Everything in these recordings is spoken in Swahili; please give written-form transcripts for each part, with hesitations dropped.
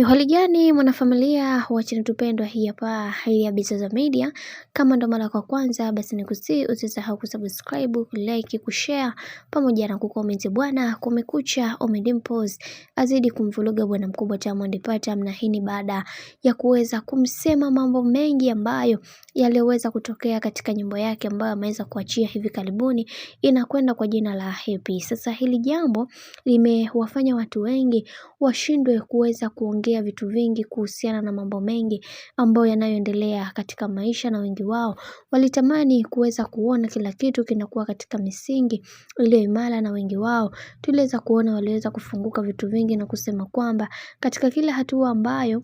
Hali gani mwanafamilia wa channel tupendwa hii hapa ya Bizaza Media. Kama ndo mara kwa kwanza basi nikusihi usisahau kusubscribe, like, kushare pamoja na kucomment. Bwana kumekucha, Ommy Dimpoz azidi kumvuruga bwana mkubwa Diamond Platnumz, na hii ni baada ya kuweza kumsema mambo mengi ambayo yaliweza kutokea katika nyimbo yake ambayo ameweza kuachia hivi karibuni, inakwenda kwa jina la Happy. Sasa hili jambo limewafanya watu wengi washindwe kuweza kuongea vitu vingi kuhusiana na mambo mengi ambayo yanayoendelea katika maisha, na wengi wao walitamani kuweza kuona kila kitu kinakuwa katika misingi iliyo imara, na wengi wao tuliweza kuona waliweza kufunguka vitu vingi na kusema kwamba katika kila hatua ambayo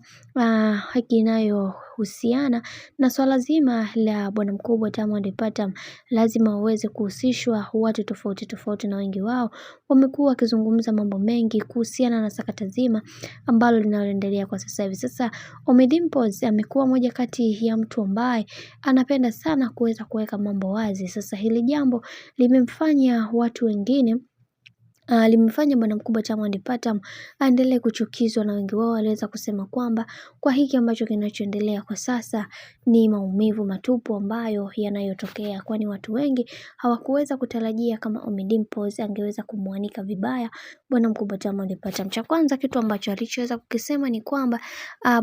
haki inayohusiana na swala zima la bwana mkubwa Diamond Platnumz lazima waweze kuhusishwa watu tofauti tofauti, na wengi wao wamekuwa wakizungumza mambo mengi kuhusiana na sakata zima ambalo linaloendelea kwa sasa hivi. Sasa Ommy Dimpoz amekuwa moja kati ya mtu ambaye anapenda sana kuweza kuweka mambo wazi. Sasa hili jambo limemfanya watu wengine limefanya bwana mkubwa Diamond Platnumz aendelee kuchukizwa, na wengi wao waliweza kusema kwamba kwa hiki ambacho kinachoendelea kwa sasa ni maumivu matupu ambayo yanayotokea, kwani watu wengi hawakuweza kutarajia kama Ommy Dimpoz angeweza kumwanika vibaya bwana mkubwa Diamond Platnumz. Cha kwanza kitu ambacho alichoweza kukisema ni kwamba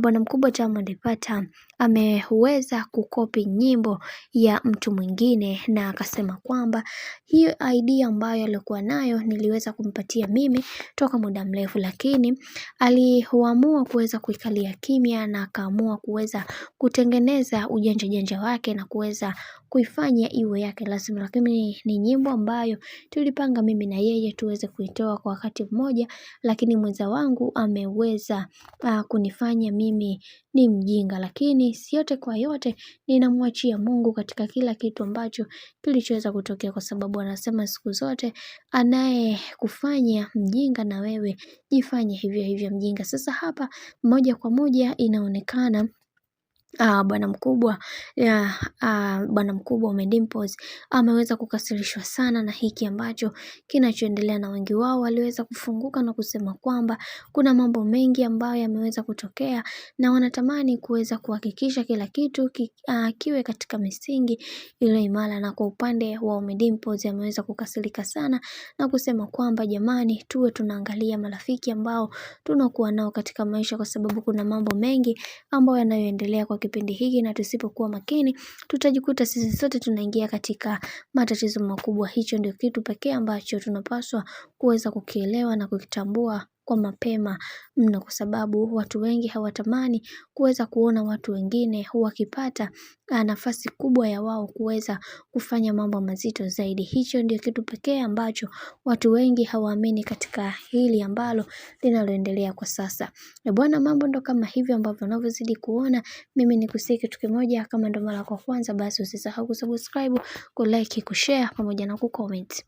bwana mkubwa Diamond Platnumz ameweza kukopi nyimbo ya mtu mwingine, na akasema kwamba hiyo idea ambayo alikuwa nayo niliweza kumpatia mimi toka muda mrefu, lakini aliamua kuweza kuikalia kimya na akaamua kuweza kutengeneza ujanja wake na kuweza kuifanya iwe yake rasmi. Lakini ni nyimbo ambayo tulipanga mimi na yeye tuweze kuitoa kwa wakati mmoja, lakini mwenza wangu ameweza kunifanya mimi ni mjinga, lakini yote kwa yote ninamwachia Mungu katika kila kitu ambacho kilichoweza kutokea, kwa sababu anasema siku zote anaye kufanya mjinga na wewe jifanye hivyo hivyo mjinga. Sasa hapa moja kwa moja inaonekana bwana mkubwa Ommy Dimpoz ameweza kukasirishwa sana na hiki ambacho kinachoendelea, na wengi wao waliweza kufunguka na kusema kwamba kuna mambo mengi ambayo yameweza kutokea na wanatamani kuweza kuhakikisha kila kitu kiwe katika misingi ile imara. Na kwa upande wa Ommy Dimpoz ameweza kukasirika sana na kusema kwamba jamani, tuwe tunaangalia marafiki ambao tunakuwa nao katika maisha, kwa sababu kuna mambo mengi ambayo yanayoendelea kwa kipindi hiki, na tusipokuwa makini tutajikuta sisi sote tunaingia katika matatizo makubwa. Hicho ndio kitu pekee ambacho tunapaswa kuweza kukielewa na kukitambua kwa mapema mno, kwa sababu watu wengi hawatamani kuweza kuona watu wengine wakipata nafasi kubwa ya wao kuweza kufanya mambo mazito zaidi. Hicho ndio kitu pekee ambacho watu wengi hawaamini katika hili ambalo linaloendelea kwa sasa. Bwana, mambo ndo kama hivyo ambavyo unavyozidi kuona. Mimi nikusihi kitu kimoja, kama ndo mara kwa kwanza basi usisahau kusubscribe, kulike, kushare pamoja na kucomment.